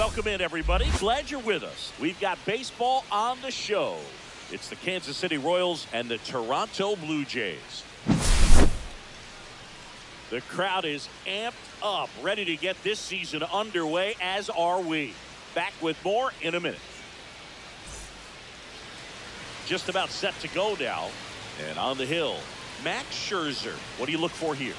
Welcome in, everybody. Glad you're with us. We've got baseball on the show. It's the Kansas City Royals and the Toronto Blue Jays. The crowd is amped up, ready to get this season underway, as are we. Back with more in a minute. Just about set to go now. And on the hill, Max Scherzer. What do you look for here?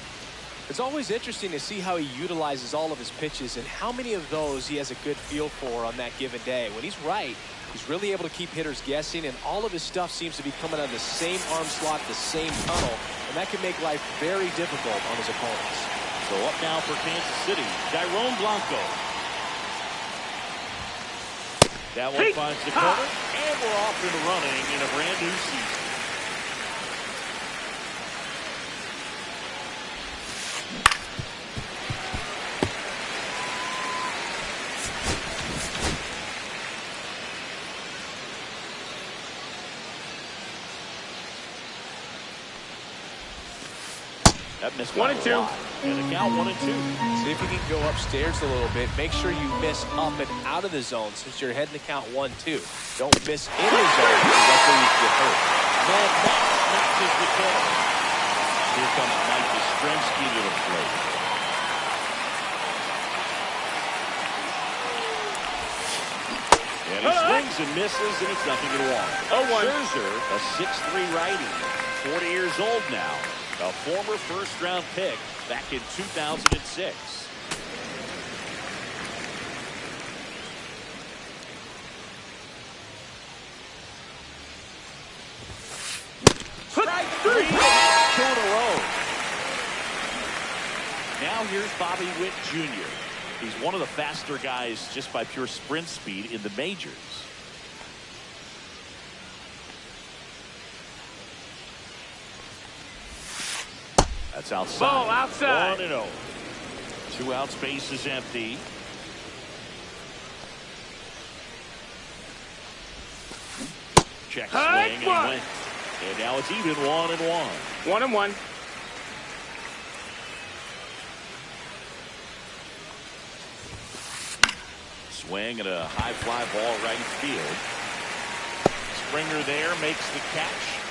It's always interesting to see how he utilizes all of his pitches and how many of those he has a good feel for on that given day. When he's right, he's really able to keep hitters guessing, and all of his stuff seems to be coming out of the same arm slot, the same tunnel, and that can make life very difficult on his opponents. So up now for Kansas City, Dairon Blanco. That one finds the corner, and we're off and running in a brand new season. That missed 1 and 2. And the count 1 and 2. See if you can go upstairs a little bit. Make sure you miss up and out of the zone since you're heading to count 1-2. Don't miss in the zone because that's where you can get hurt. Man, Max matches the kill. Here comes Mike Yastrzemski to the plate. And he swings and misses, and it's nothing to one. 0-1. Scherzer, a 6'3" righty, 40 years old now. A former first-round pick back in 2006. Strike 3. 2 in a row. Now here's Bobby Witt Jr. He's one of the faster guys just by pure sprint speed in the majors. That's outside. Ball outside. 1-0. 2 outs, base is empty. Check swing and went. And now it's even 1-1. 1-1. Swing and a high fly ball right field. Springer there makes the catch.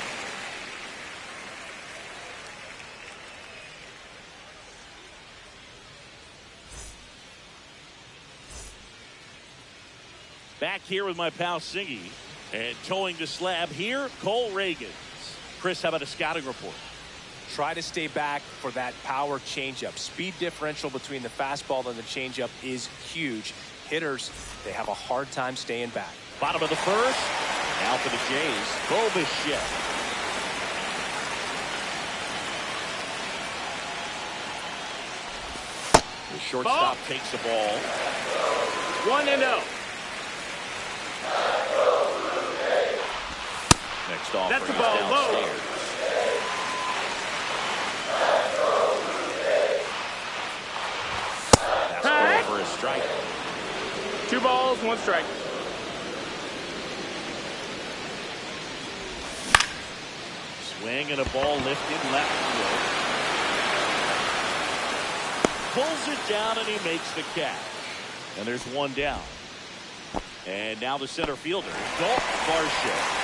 Back here with my pal Singy, and towing the slab here, Cole Reagans. Chris, how about a scouting report? Try to stay back for that power changeup. Speed differential between the fastball and the changeup is huge. Hitters, they have a hard time staying back. Bottom of the first. Now for the Jays, Bobichet. The shortstop takes the ball. 1-0. Next offer, That's the he's ball downstairs. low. That's ball for a strike. 2 balls, 1 strike. Swing and a ball lifted left field. Pulls it down and he makes the catch. And there's 1 down. And now the center fielder, Dalton Varsho.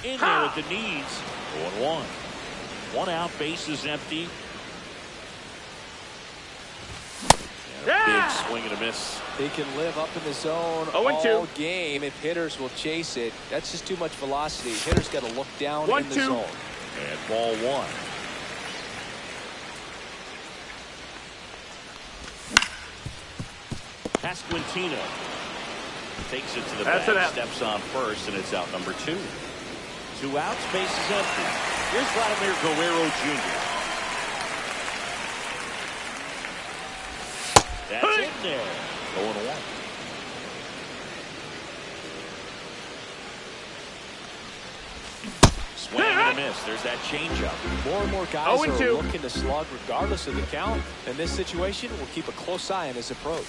In there at the knees. 0-1. 1 out, base is empty. And a big swing and a miss. They can live up in the zone 0-2. all game if hitters will chase it. That's just too much velocity. Hitters got to look down 1-2. in the zone. And ball 1. Pasquantino takes it to the That's bag, it. steps on first, and it's out number 2. 2 outs, base is empty. Here's Vladimir Guerrero Jr. That's in there. 0-1. Swing and a miss. There's that changeup. More and more guys are 0-2. looking to slug regardless of the count. In this situation, we'll keep a close eye on his approach.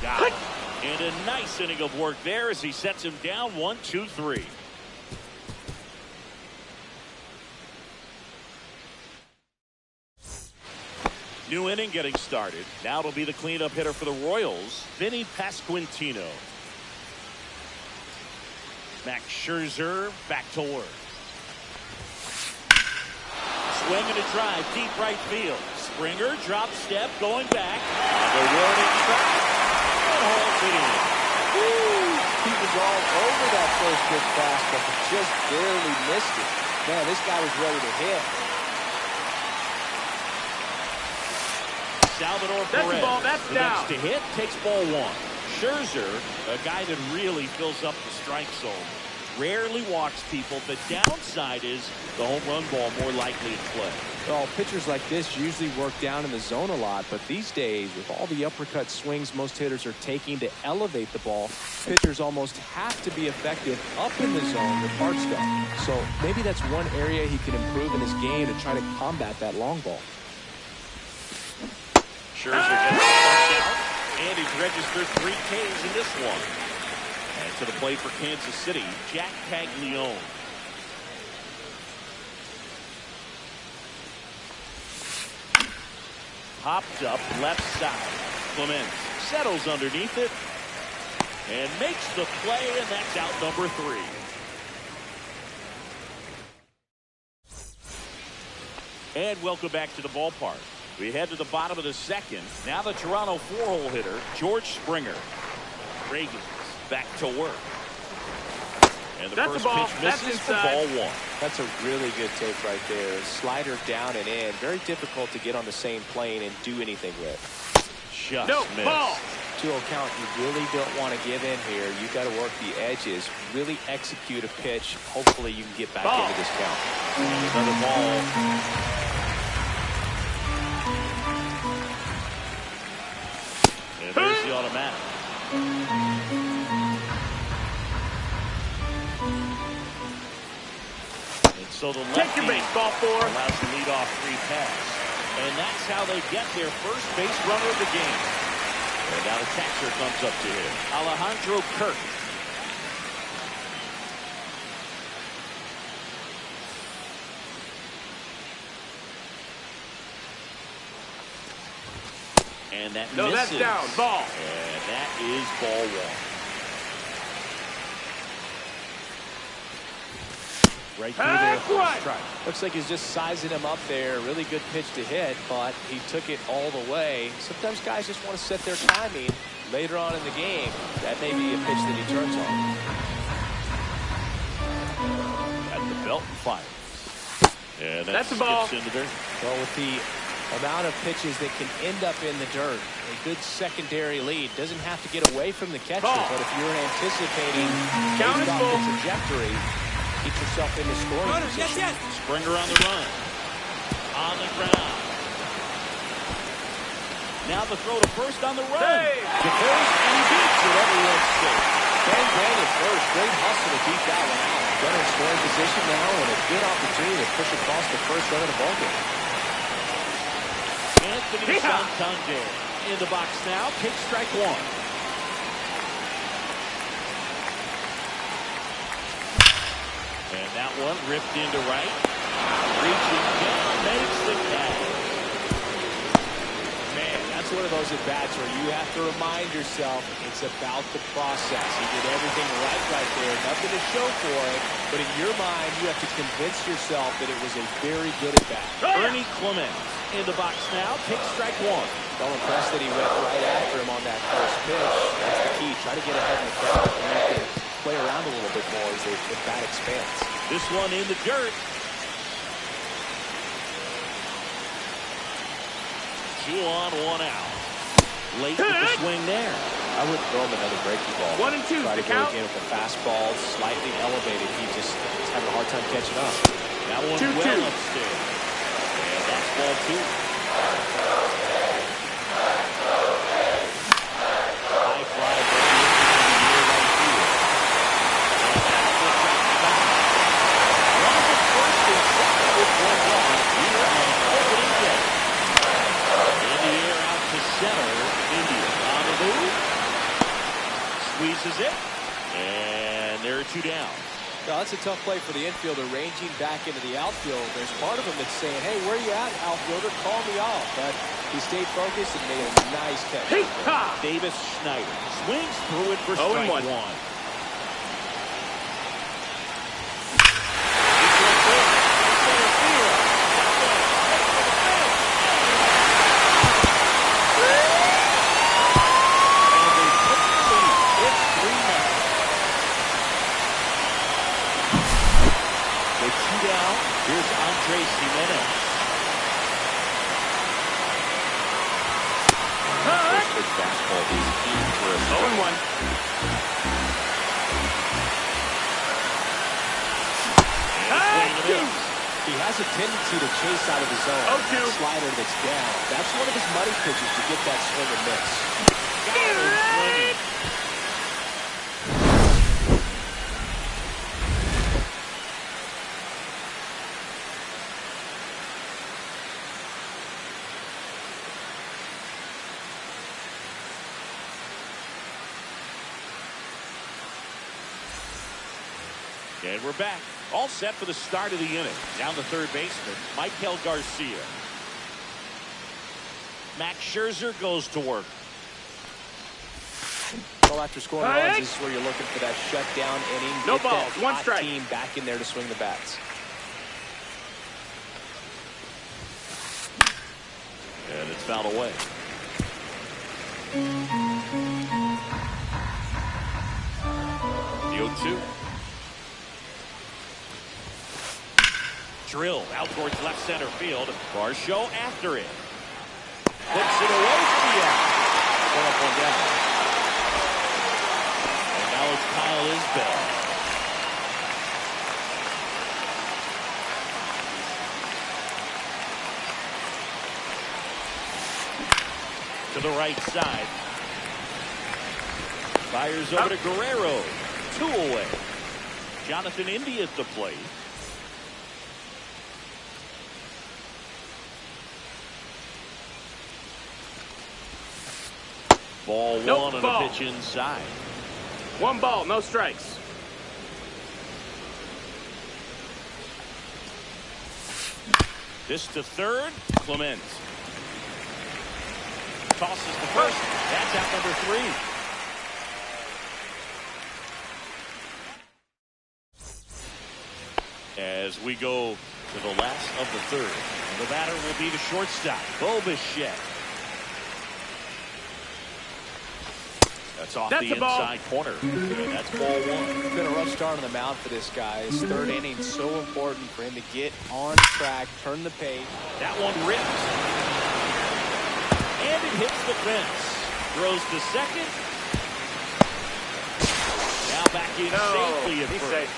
Got it. And a nice inning of work there as he sets him down 1-2-3. New inning getting started. Now it'll be the cleanup hitter for the Royals, Vinny Pasquantino. Max Scherzer back to work. Swing and a drive, deep right field. Springer drop step going back. The warning track. And holds it in. Woo! He was all over that first pitch fastball, but just barely missed it. Man, this guy was ready to hit. Salvador That's Perez, the ball. That's the down. next to hit, takes ball one. Scherzer, a guy that really fills up the strike zone. Rarely walks people. The downside is the home run ball more likely to play. Well, pitchers like this usually work down in the zone a lot, but these days, with all the uppercut swings most hitters are taking to elevate the ball, pitchers almost have to be effective up in the zone with hard stuff. So maybe that's one area he can improve in his game to try to combat that long ball. Scherzer gets the out, and he's registered 3 Ks in this one. And to the plate for Kansas City, Jack Caglione. Popped up left side. Clemens settles underneath it and makes the play, and that's out number 3. And welcome back to the ballpark. We head to the bottom of the second. Now the Toronto 4-hole hitter, George Springer. Reagan back to work. And the first pitch misses for ball 1. That's a really good take right there. Slider down and in. Very difficult to get on the same plane and do anything with. Just missed. Ball. 2-0 count. You really don't want to give in here. You got to work the edges. Really execute a pitch. Hopefully you can get back into this count. Another ball. And there's the automatic. And so the lefty allows the leadoff free pass. And that's how they get their first base runner of the game. And now the catcher comes up to him, Alejandro Kirk. And that misses. That's down. Ball. And that is ball 1. Right through there for a strike. Looks like he's just sizing him up there. Really good pitch to hit, but he took it all the way. Sometimes guys just want to set their timing later on in the game. That may be a pitch that he turns on. At the belt and fires. And that's the ball. Into there. Well, with the amount of pitches that can end up in the dirt, a good secondary lead doesn't have to get away from the catcher, but if you're anticipating based off the trajectory, keep yourself in the scoring position. Springer on the run. On the ground. Now the throw to first on the run. To first, and he beats it. Everyone's safe. Bang, bang at first. Great hustle to beat that one out. Runner in scoring position now, and a good opportunity to push across the first run of the ballgame. Anthony Santander in the box now. Takes strike 1. And that one ripped into right. Reaching down, makes the catch. Man, that's one of those at-bats where you have to remind yourself it's about the process. He did everything right there. Nothing to show for it. But in your mind, you have to convince yourself that it was a very good at-bat. Ernie Clemens in the box now. Takes strike 1. So impressed that he went right after him on that first pitch. That's the key. Try to get ahead in the count, and you can play around a little bit more as the bat expands. This one in the dirt. 2 on, 1 out. Late with the swing there. I wouldn't throw him another breaking ball. 1 and 2. Try to go again with a fastball, slightly elevated. He just is having a hard time catching up. That one 2-2. well upstairs. And that's ball 2. High fly ball into the near right field. And that will drop back. One of the first and second with 1 gone here on opening day. In the air out to center. India on the move. is it. And there are 2 down. Well, that's a tough play for the infielder, ranging back into the outfield. There's part of him that's saying, hey, where you at, outfielder? Call me off. But he stayed focused and made a nice catch. Davis Schneider swings through it for strike 1. He has a tendency to chase out of his zone. Slider that's down. That's one of his money pitches to get that swing and miss. And we're back. All set for the start of the inning. Down the third baseman, Michael Garcia. Max Scherzer goes to work. Well, after scoring runs, this is where you're looking for that shutdown inning. No Get balls, that 1 hot strike. Team back in there to swing the bats. And it's fouled away. The 0-2. Drill out towards left center field. Varsho after it. Puts it away from the out. 1 up, 1 down. And now it's Kyle Isbell. To the right side. Fires over to Guerrero. 2 away. Jonathan India at the plate. Ball 1 on a pitch inside. 1 ball, no strikes. This to third. Clement tosses the first. That's out number 3. As we go to the last of the third, the batter will be the shortstop, Bo Bichette. That's off the inside corner. And that's ball 1. It's been a rough start on the mound for this guy. His third inning so important for him to get on track, turn the page. That one rips. And it hits the fence. Throws to second. Now back in safely at first.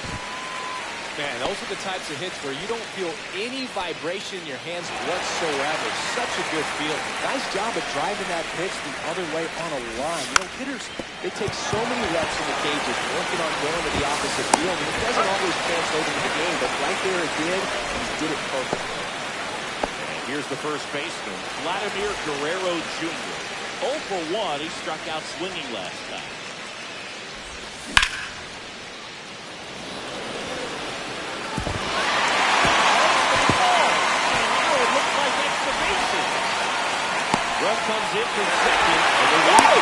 Man, those are the types of hits where you don't feel any vibration in your hands whatsoever. Such a good feel. Nice job of driving that pitch the other way on a line. You know, hitters, they take so many reps in the cages, working on going to the opposite field, and it doesn't always translate into the game, but right there it did, and he did it perfectly. And here's the first baseman, Vladimir Guerrero Jr. 0 for 1. He struck out swinging last time. Run comes in from second. And the lead.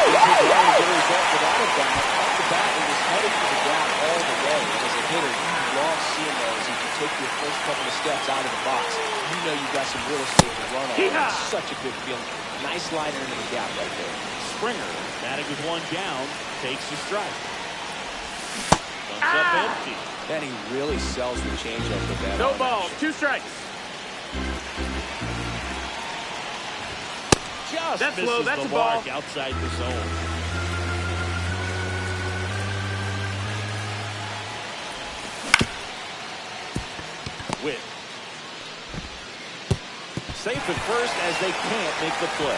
This is a good result without a bat. Off the bat, he was headed for the gap all the way. As a hitter, you love seeing those. As you take your first couple of steps out of the box, you know you've got some real estate to run on. It's such a good feeling. Nice liner into the gap right there. Springer, batting with 1 down, takes the strike. Comes up empty. And he really sells the changeup with that. No balls, 2 strikes. Just that's misses low. That's the a ball. mark outside the zone. Witt. Safe at first as they can't make the play.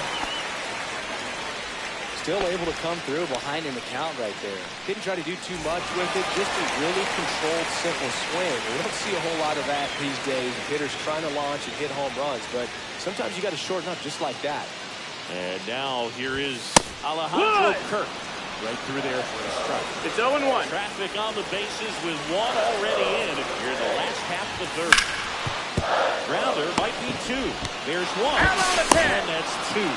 Still able to come through behind in the count right there. Didn't try to do too much with it. Just a really controlled, simple swing. We don't see a whole lot of that these days. Hitters trying to launch and hit home runs, but sometimes you got to shorten up just like that. And now here is Alejandro Kirk. Right through there for a strike. It's 0-1. Traffic on the bases with one already in. Here in the last half of the third. Grounder might be two. There's one. And that's two.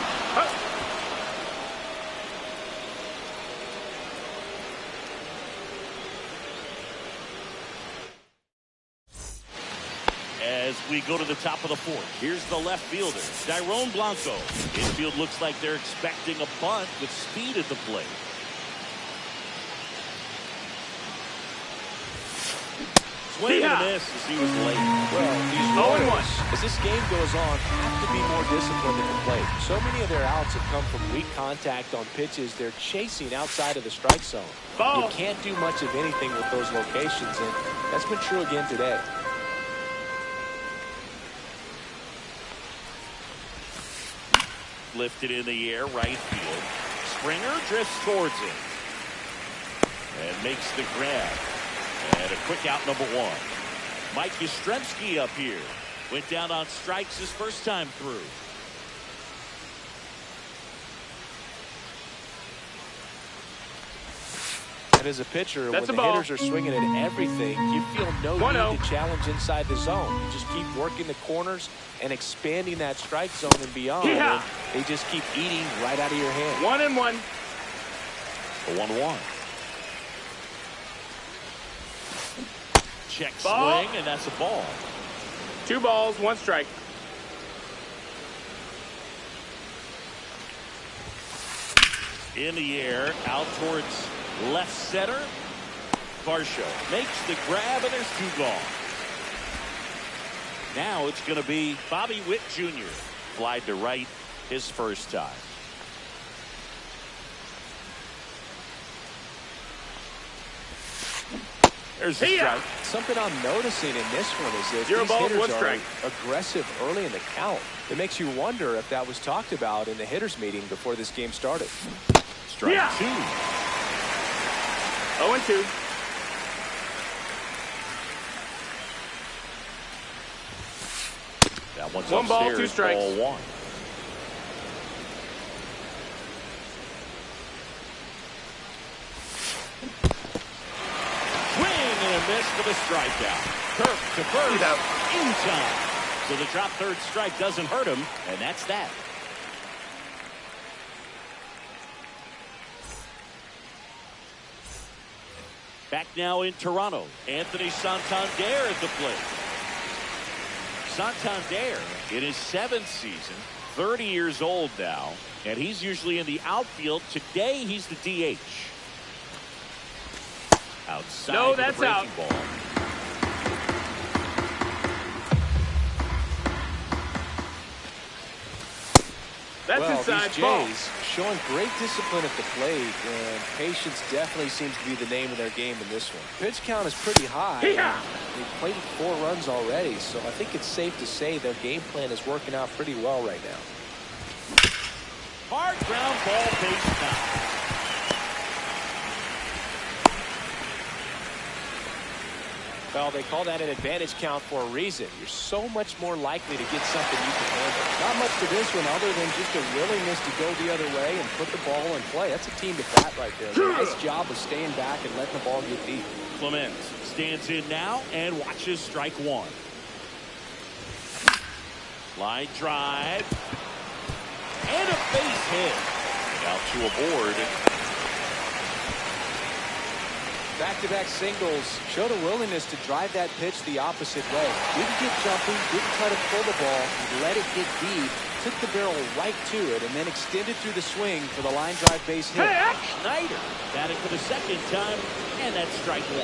As we go to the top of the fourth, here's the left fielder, Tyrone Blanco. Infield looks like they're expecting a bunt with speed at the plate. Swing and a miss as he was late. Well, these runners, as this game goes on, have to be more disciplined at the plate. So many of their outs have come from weak contact on pitches they're chasing outside of the strike zone. You can't do much of anything with those locations, and that's been true again today. Lifted in the air, right field. Springer drifts towards it. And makes the grab. And a quick out, number one. Mike Yastrzemski up here. Went down on strikes his first time through. And as a pitcher, when the hitters are swinging at everything, you feel no need to challenge inside the zone. You just keep working the corners and expanding that strike zone and beyond. And they just keep eating right out of your hand. 1-1. The 1-1. Check swing, and that's a ball. 2 balls, 1 strike. In the air, out towards left center. Varsho makes the grab, and there's 2 gone. Now it's going to be Bobby Witt Jr. Flied to right his first time. There's a strike. Something I'm noticing in this one is that 0 these balls, 1 hitters strike. are aggressive early in the count. It makes you wonder if that was talked about in the hitters meeting before this game started. Strike 2. 0-2. That one's 1 ball, 2 strikes. Ball 1. Miss for the strikeout. Kirk to first in time. So the drop third strike doesn't hurt him, and that's that. Back now in Toronto, Anthony Santander at the plate. Santander in his 7th season, 30 years old now, and he's usually in the outfield. Today he's the DH. Outside. No, that's out. Ball. That's inside. These Jays showing great discipline at the plate, and patience definitely seems to be the name of their game in this one. Pitch count is pretty high. They've played 4 runs already, so I think it's safe to say their game plan is working out pretty well right now. Hard ground ball, base now. Well, they call that an advantage count for a reason. You're so much more likely to get something you can handle. Not much to this one other than just a willingness to go the other way and put the ball in play. That's a team to bat right there. Nice job of staying back and letting the ball get deep. Clement stands in now and watches strike 1. Line drive. And a base hit. And out to a board. Back-to-back singles showed a willingness to drive that pitch the opposite way. Didn't get jumpy, didn't try to pull the ball, let it get deep, took the barrel right to it, and then extended through the swing for the line drive base hit. Schneider got it for the 2nd time, and that's strike 1.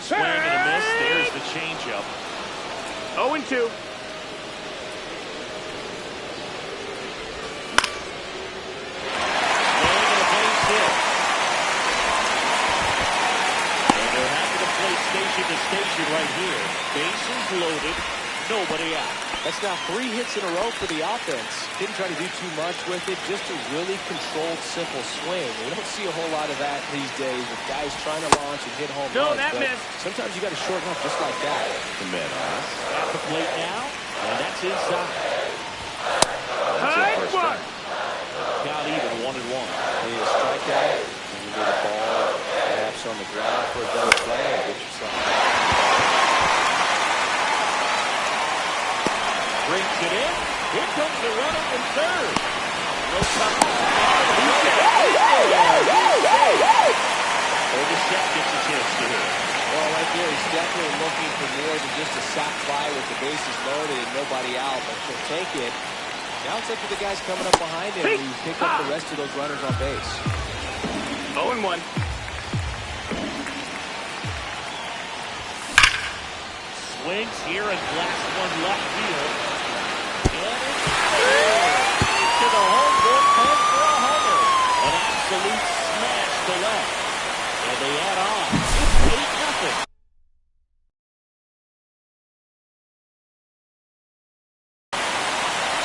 Swing and a miss. There's the changeup. 0-2. The station right here. Bases loaded. Nobody out. That's now 3 hits in a row for the offense. Didn't try to do too much with it. Just a really controlled, simple swing. We don't see a whole lot of that these days with guys trying to launch and hit home runs. That missed. Sometimes you got to shorten up just like that. At the plate now, and that's inside. High one. on the ground for a double play. Get yourself. Brings it in. Here comes the runner from third. No cover. Or the set gets a chance to hit. Well, right there, he's definitely looking for more than just a sac fly with the bases loaded and nobody out, but he'll take it. Now it's up to the guys coming up behind him who pick up the rest of those runners on base. 0-1. Swings here and blasts one left field. And it's to the home bullpen for a homer. An absolute smash to left. And they add on. It's 8-0.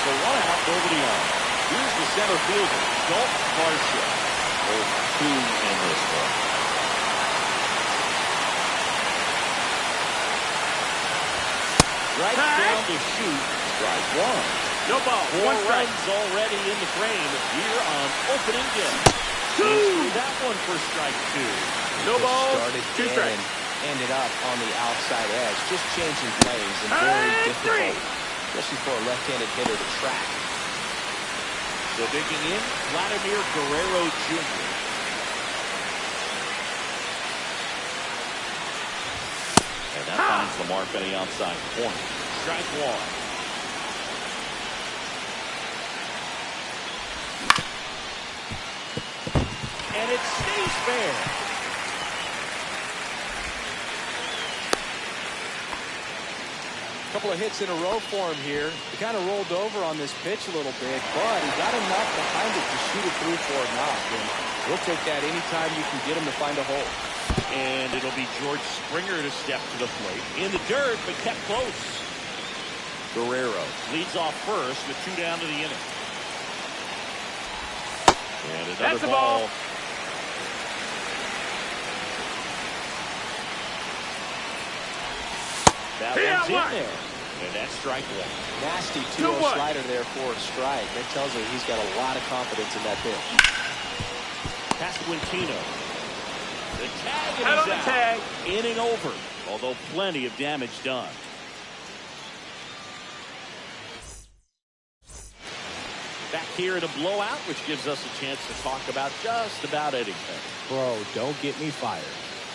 So one out, nobody on. Here's the center fielder, Dalton Varsho. 2 in this one. Right down to shoot. Strike 1. No ball. 4 1 strike. runs already in the frame here on opening day. That one for strike 2. No ball. Started 2 strikes. Ended up on the outside edge, just changing plays and very difficult, especially for a left-handed hitter to track. So digging in, Vladimir Guerrero Jr. And that finds the mark on the outside corner. Strike 1. And it stays fair. Couple of hits in a row for him here. He kind of rolled over on this pitch a little bit, but he got enough behind it to shoot it through for a knock. And we'll take that anytime you can get him to find a hole. And it'll be George Springer to step to the plate. In the dirt, but kept close. Guerrero leads off first with 2 down to the inning. And another That's a ball. That one's in there. And that's strike 1. Nasty 2-0 slider there for a strike. That tells you he's got a lot of confidence in that pitch. Pasquantino. The tag and Out on he's the out. tag. Inning over. Although plenty of damage done. Back here in a blowout, which gives us a chance to talk about just about anything. Bro, don't get me fired.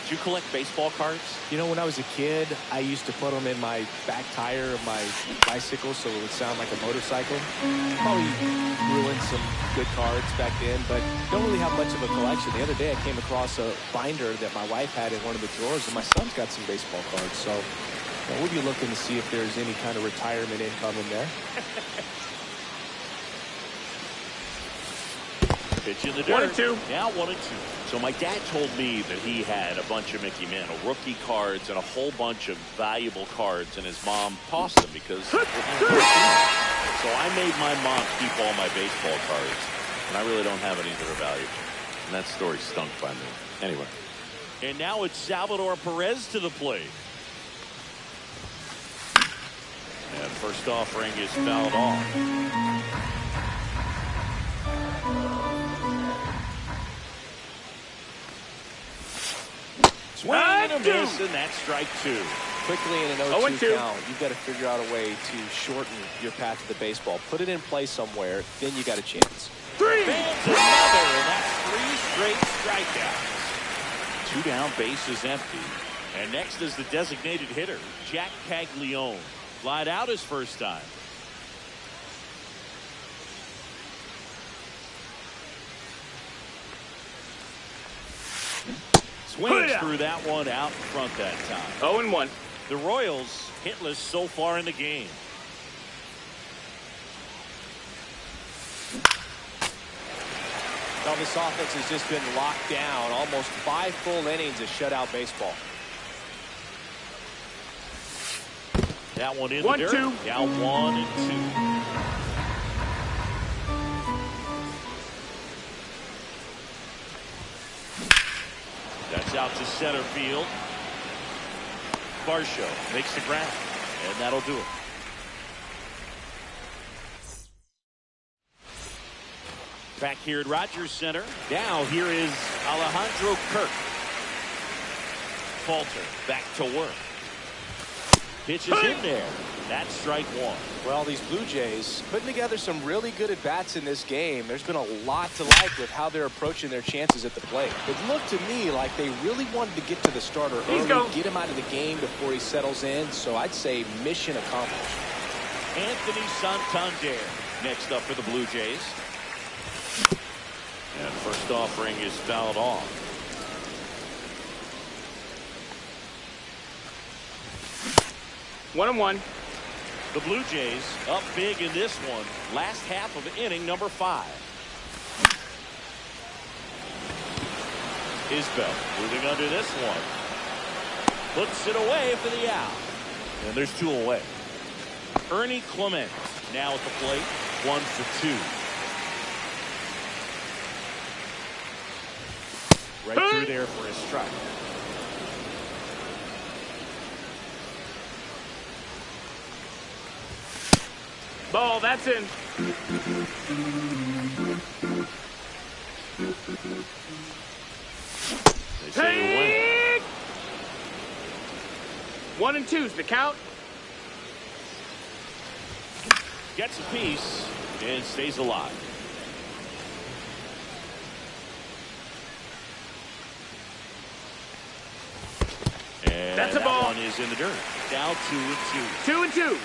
Did you collect baseball cards? You know, when I was a kid, I used to put them in my back tire of my bicycle so it would sound like a motorcycle. Probably ruined some good cards back then, but don't really have much of a collection. The other day, I came across a binder that my wife had in one of the drawers, and my son's got some baseball cards. So we'll be looking to see if there's any kind of retirement income in there. Pitch in the dirt. 1-2. Now 1-2. So my dad told me that he had a bunch of Mickey Mantle rookie cards and a whole bunch of valuable cards, and his mom tossed them because so I made my mom keep all my baseball cards, and I really don't have any that are valuable. And that story stunk by me. Anyway. And now it's Salvador Perez to the plate. And first offering is fouled off. Swing and a miss, and that's strike 2. Quickly in an 0-2 count, you've got to figure out a way to shorten your path to the baseball. Put it in play somewhere, then you got a chance. 3. Fans another, and that's 3 straight strikeouts. 2 down, base is empty. And next is the designated hitter, Jack Caglione. Flied out his first time. Swings through that one out in front that time. 0-1. The Royals hitless so far in the game. Now this offense has just been locked down. Almost 5 full innings of shutout baseball. That one in 1-2. the dirt. Now 1-2. That's out to center field. Varsho makes the grab, and that'll do it. Back here at Rogers Center. Now here is Alejandro Kirk. Falter back to work. Pitch is in there. That's strike one. Well, these Blue Jays putting together some really good at-bats in this game. There's been a lot to like with how they're approaching their chances at the plate. It looked to me like they really wanted to get to the starter early, get him out of the game before he settles in. So I'd say mission accomplished. Anthony Santander next up for the Blue Jays. And first offering is fouled off. One and one. The Blue Jays up big in this one. Last half of inning number 5. Isbell moving under this one. Puts it away for the out. And there's 2 away. Ernie Clement now at the plate. 1 for 2. Right through there for a strike. Ball, that's in. They say you win. 1 and 2's the count. Gets a piece and stays alive. And that's a that ball. One is in the dirt. Now 2 and 2. 2 and 2.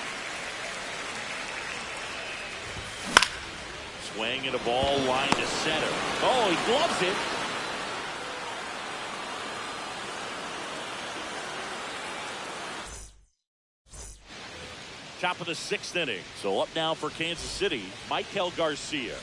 Swing and a ball line to center. Oh, he gloves it. Top of the 6th inning. So up now for Kansas City, Michael Garcia.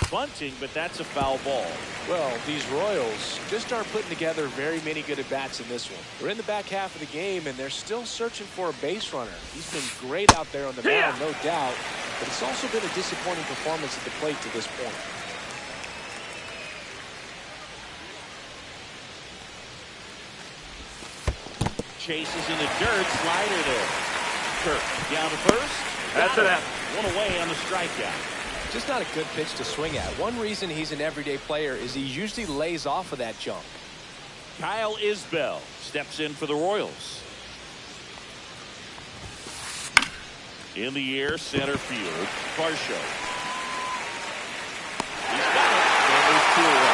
Bunting, but that's a foul ball. Well, these Royals just aren't putting together very many good at-bats in this one. We're in the back half of the game, and they're still searching for a base runner. He's been great out there on the mound, no doubt, but it's also been a disappointing performance at the plate to this point. Chases in the dirt, slider there. Kirk down to first. That's it. 1 away on the strikeout. Just not a good pitch to swing at. One reason he's an everyday player is he usually lays off of that jump. Kyle Isbell steps in for the Royals. In the air, center field, Varsho. He's got it. And there's 2 away.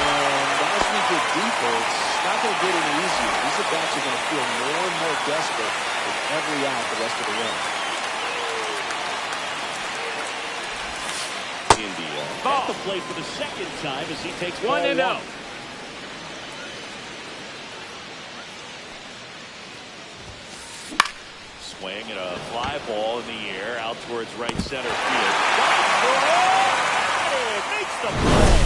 And as we get deeper, it's not going to get any easier. These at-bats are going to feel more and more desperate with every out the rest of the way. India at the plate for the 2nd time as he takes ball 1 and 0. Swing and a fly ball in the air out towards right center field. It makes the play.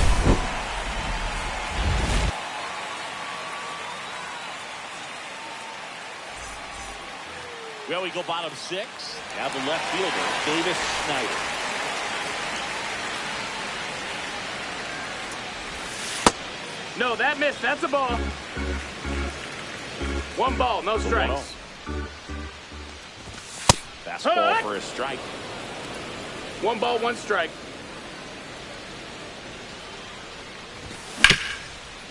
Well, we go bottom 6. Now the left fielder, Davis Snyder. No, that missed. That's a ball. 1 ball, no strikes. Fastball for a strike. 1 ball, 1 strike.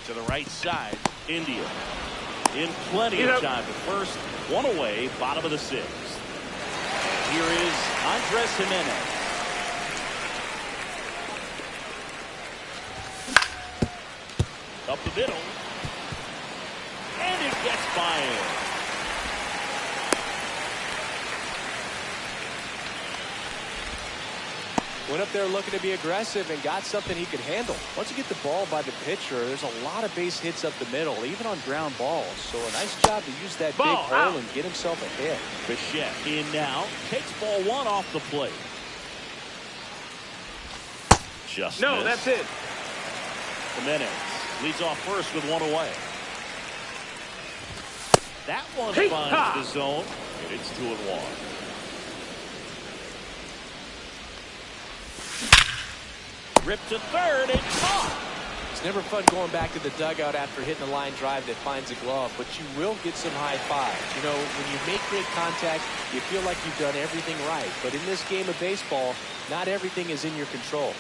To the right side, India. In plenty of time. The first 1 away, bottom of the 6th. And here is Andres Jimenez. Up the middle. And it gets by him. Went up there looking to be aggressive and got something he could handle. Once you get the ball by the pitcher, there's a lot of base hits up the middle, even on ground balls. So a nice job to use that big hole and get himself a hit. Bichette in now. Takes ball 1 off the plate. Just No, missed. that's it. Jimenez leads off first with 1 away. That one finds the zone, and it's 2-1. Ripped to third and caught. It's never fun going back to the dugout after hitting a line drive that finds a glove, but you will get some high fives. You know, when you make great contact, you feel like you've done everything right. But in this game of baseball, not everything is in your control.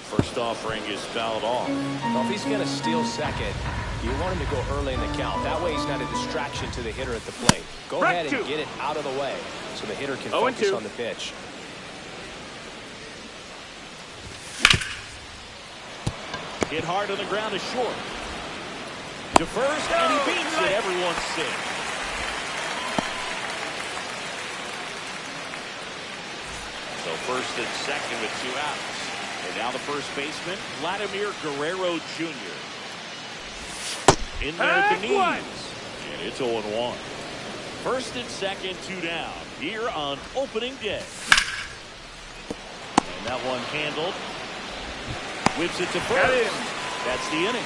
First offering is fouled off. Well, if he's going to steal second, you want him to go early in the count. That way he's not a distraction to the hitter at the plate. Go ahead and get it out of the way so the hitter can focus on the pitch. Hit hard on the ground is short. To first, and he beats it. Everyone's safe. So first and second with 2 outs. And now the first baseman, Vladimir Guerrero Jr. In there at the knees. And it's 0-1. First and second, 2 down. Here on opening day. And that one handled. Whips it to first. That's the inning.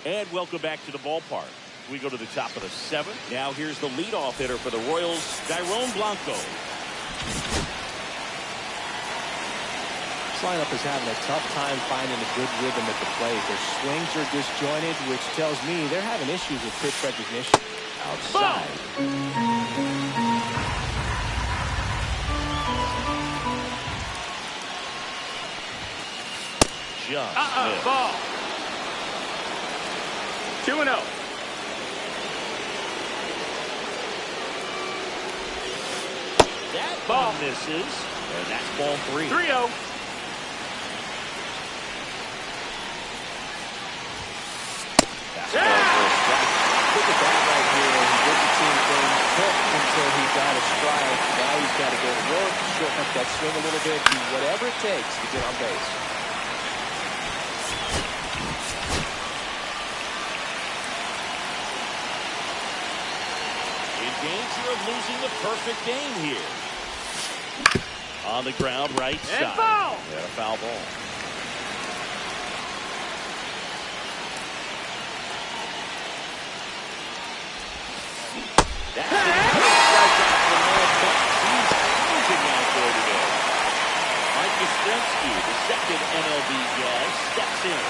And welcome back to the ballpark. We go to the top of the 7th. Now here's the leadoff hitter for the Royals, Dairon Blanco. This lineup is having a tough time finding a good rhythm at the plate. Their swings are disjointed, which tells me they're having issues with pitch recognition. Outside. Just ball. 2-0. That ball misses, and that's ball 3. 3-0. Look at that right here. He did the team thing, took until he got a strike. Now he's got to go to work, shorten up that swing a little bit, do whatever it takes to get on base. In danger of losing the perfect game here. On the ground, right side. And foul. And a foul ball. That's a strike out for Noah Buck. He's cruising out there today. Mike Yastrzemski, the second MLB guy, steps in.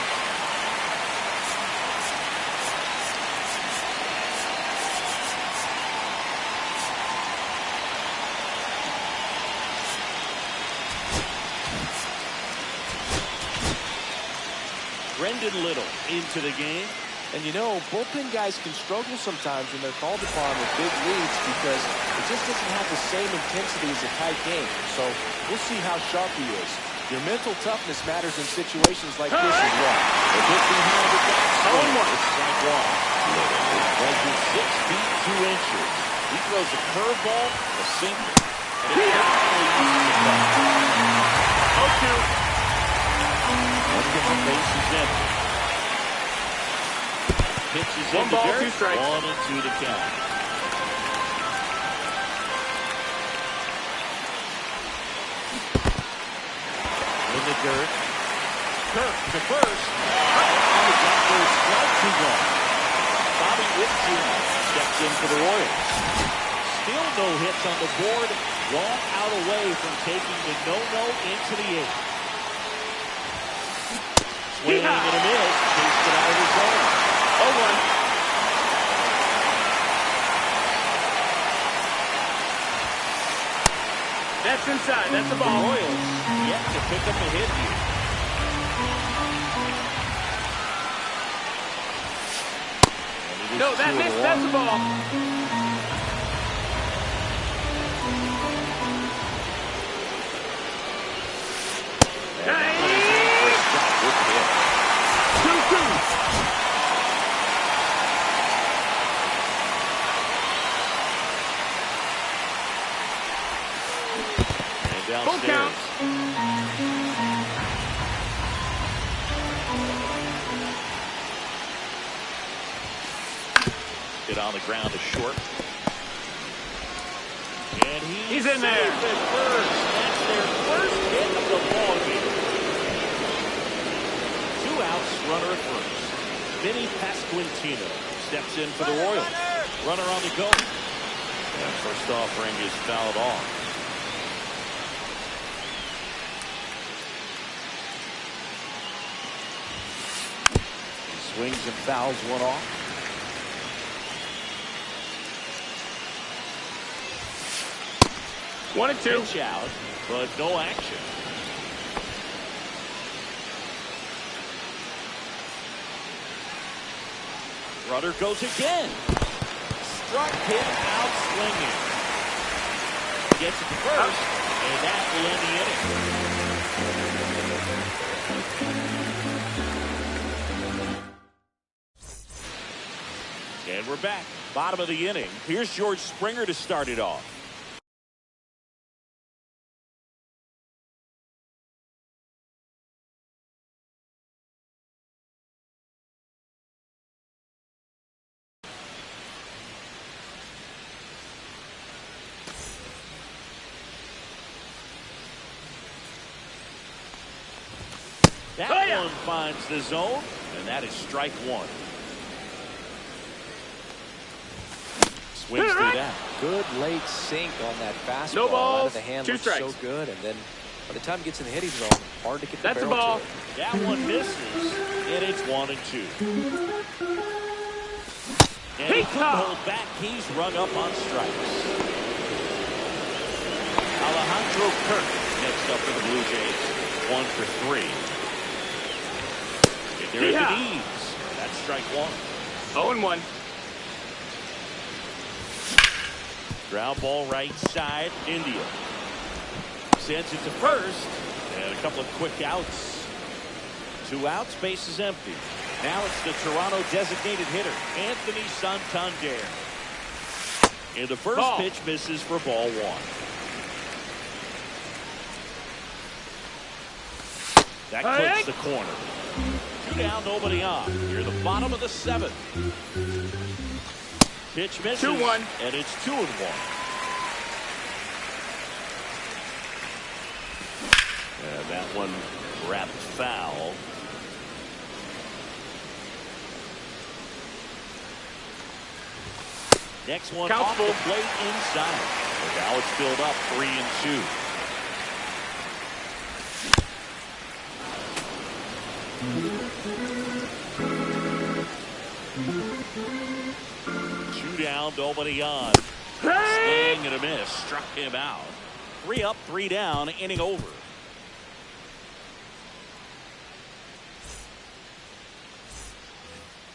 Brendan Little into the game. And you know, bullpen guys can struggle sometimes when they're called upon with big leads because it just doesn't have the same intensity as a tight game. So we'll see how sharp he is. Your mental toughness matters in situations like this as well. A hit behind the back. It's strike 1. Little measures 6 feet 2 inches. He throws a curveball, a sinker, and it definitely uses the ball. 0-2. One down, base is empty. Pitches 1 into ball, dirt. 2 strikes. 1-2 to count. In the dirt. Kirk to first. On the back for a strike 2 gone. Bobby Witt Jr. steps in for the Royals. Still no hits on the board. 1 out away from taking the no-no into the 8th. Swinging and a miss. Takes it out of the zone. 0-1. That's inside. That's the ball. Royals yet to pick up a hit here. No, that missed. That's the ball. Downstairs. Hit on the ground is short. And he's in there. At first. That's their first hit of the ball game. 2 outs, runner at first. Vinny Pasquantino steps in for the Royals. Runner on the go. And first offering is fouled off. Swings and fouls 1 off. 1-2. Pitch out, but no action. Runner goes again. Struck him out swinging. Gets it to first, and that will end the inning. And we're back. Bottom of the inning. Here's George Springer to start it off. That one finds the zone, and that is strike one. Swings through that. Good late sink on that fastball. No balls, Out of the hand 2 looks strikes. so good, and then by the time it gets in the hitting zone, hard to get the That's a barrel ball. to it. That one misses, and it's 1-2. And he couldn't hold back. He's rung up on strikes. Alejandro Kirk next up for the Blue Jays. 1 for 3. And there are the D's. That's strike one. 0-1. Ground ball right side. India sends it to first, and a couple of quick outs. 2 outs, base is empty. Now it's the Toronto designated hitter, Anthony Santander. And the first pitch misses for ball one. That clips the corner. 2 down, nobody on. You're the bottom of the 7th. Pitch misses, 2-1. and it's 2-1. And that one wrapped foul. Next one off the plate inside. And now it's filled up 3-2. Two down, nobody on. Swing and a miss. Struck him out. 3 up, 3 down, inning over.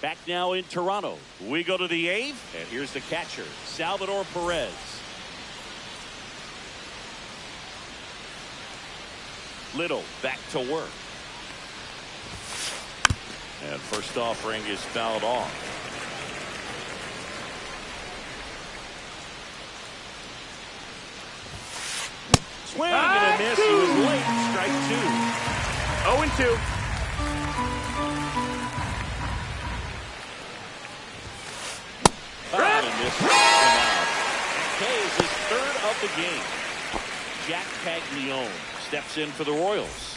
Back now in Toronto. We go to the 8th, and here's the catcher, Salvador Perez. Little back to work. And first offering is fouled off. Swing and a miss. He was late. Strike 2. 0-2. And this him out. K is his 3rd of the game. Jack Paglione steps in for the Royals.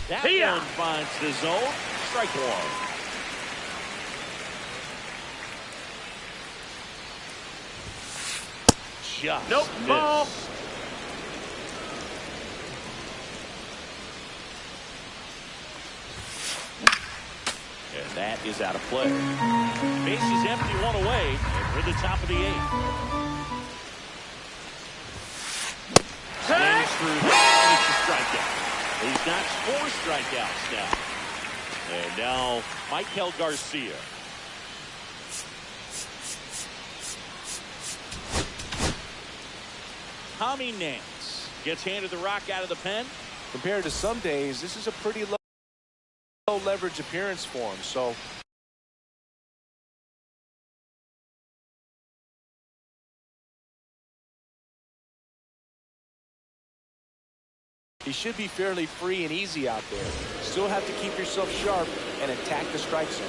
That one finds the zone. Strike 1. Just missed. Ball. And that is out of play. Base is empty, 1 away, and we're at the top of the 8th. Swings through that. It's a strikeout. He's got 4 strikeouts now. And now Michael Garcia. Tommy Nance gets handed the rock out of the pen. Compared to some days, this is a pretty low leverage appearance for him. So he should be fairly free and easy out there. Still have to keep yourself sharp and attack the strike zone.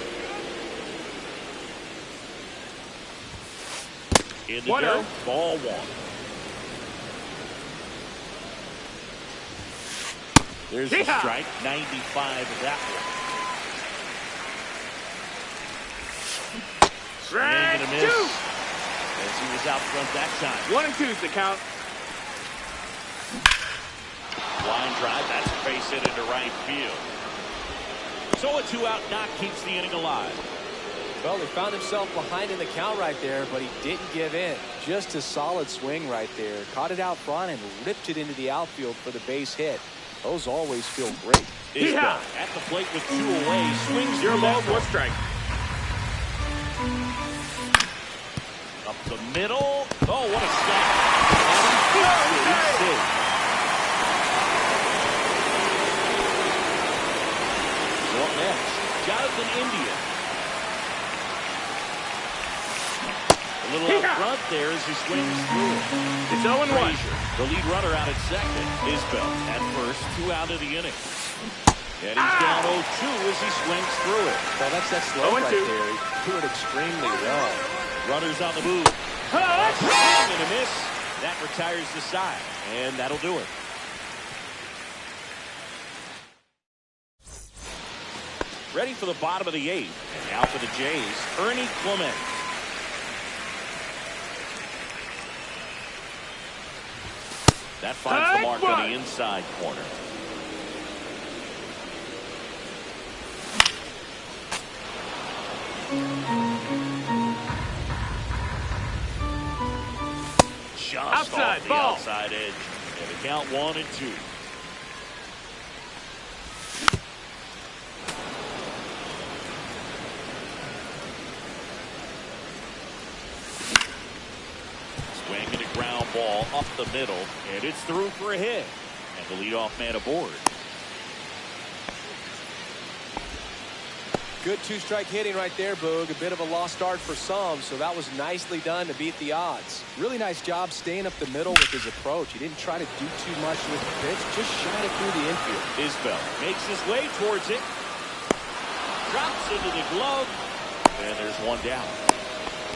In the dirt, ball 1. There's a strike, 95 of that one. Strike 2. As he was out front that time. 1-2 is the count. Line drive, that's a base hit into right field. So a 2-out knock keeps the inning alive. Well, he found himself behind in the count right there, but he didn't give in. Just a solid swing right there. Caught it out front and ripped it into the outfield for the base hit. Those always feel great. Isbell at the plate with 2 away. Swings Your through ball, that 1 strike. Up the middle. Oh, what a stop. So up next, Jonathan India. A little out front there as he swings through it. It's 0-1. The lead runner out at second. Isbell at first, 2 out of the inning. And he's down 0-2 as he swings through it. Well, that's that slow right there. He threw it extremely well. Runners on the move. Swing and a miss. That retires the side. And that'll do it. Ready for the bottom of the 8th. And now for the Jays, Ernie Clement. That finds the mark on the inside corner. Just outside, off the ball. outside edge. And the count 1-2. Swinging a ground ball up the middle, and it's through for a hit. And the leadoff man aboard. Good 2-strike hitting right there, Boog. A bit of a lost start for some, so that was nicely done to beat the odds. Really nice job staying up the middle with his approach. He didn't try to do too much with the pitch, just shot it through the infield. Isbell makes his way towards it. Drops into the glove, and there's 1 down.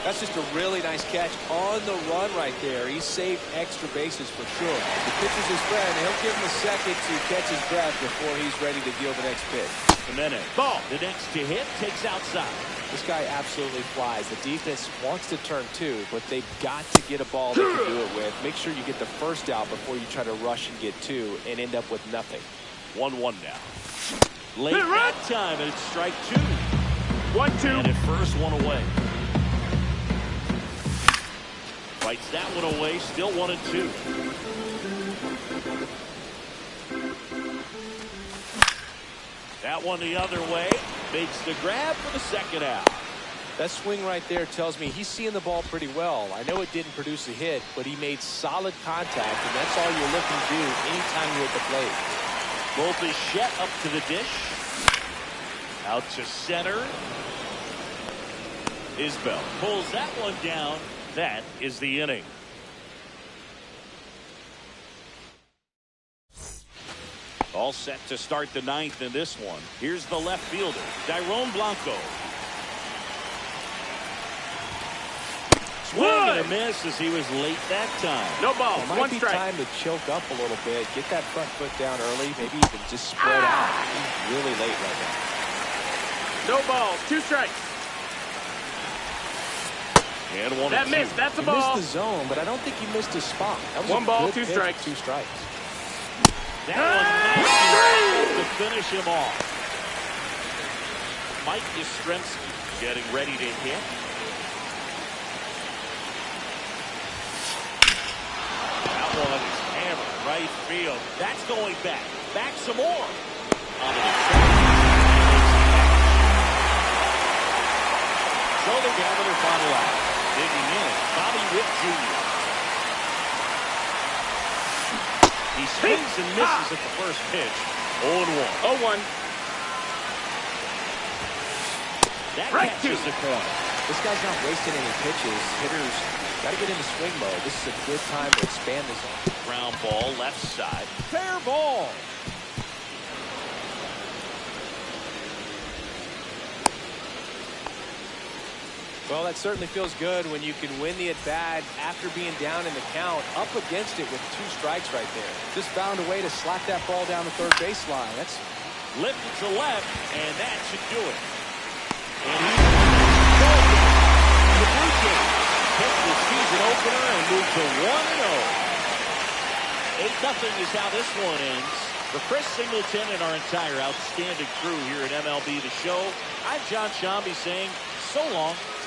That's just a really nice catch on the run right there. He saved extra bases for sure. The pitcher's his friend. He'll give him a second to catch his breath before he's ready to deal the next pitch. Jimenez. Ball. The next to hit takes outside. This guy absolutely flies. The defense wants to turn 2, but they've got to get a ball they can do it with. Make sure you get the first out before you try to rush and get 2 and end up with nothing. 1-1 now. Late that time, and it's strike 2. 1-2. And at first, 1 away. Fights that one away, still 1-2. That one the other way, makes the grab for the second out. That swing right there tells me he's seeing the ball pretty well. I know it didn't produce a hit, but he made solid contact, and that's all you're looking to do anytime you're at the plate. Bichette up to the dish. Out to center. Isbell pulls that one down. That is the inning. All set to start the 9th in this one. Here's the left fielder, Dairon Blanco. Swing and a miss as he was late that time. No ball. It might 1 be strike. time to choke up a little bit, get that front foot down early, maybe even just spread out. He's really late right now. No ball. 2 strikes. And 1 That and 2. missed. That's a He ball. missed the zone, but I don't think he missed his spot. That was 1 a ball, good 2 pitch, strikes. 2 strikes. That one nice to finish him off. Mike Yastrzemski getting ready to hit. That one is hammered right field. That's going back. Back some more. Onto the track. So they're down to their final out. Digging in, Bobby Witt Jr. He swings and misses at the first pitch. 0-1. 0-1. That Right catches to the corner. This guy's not wasting any pitches. Hitters got to get into swing mode. This is a good time to expand this on. Ground ball, left side. Fair ball. Well, that certainly feels good when you can win the at-bat after being down in the count, up against it with 2 strikes right there. Just found a way to slap that ball down the third baseline. That's Lifted to left, and that should do it. And the Blue Jays take the season opener and move to 1-0. 8-0 is how this one ends. For Chris Singleton and our entire outstanding crew here at MLB The Show, I'm John Shambi saying So long.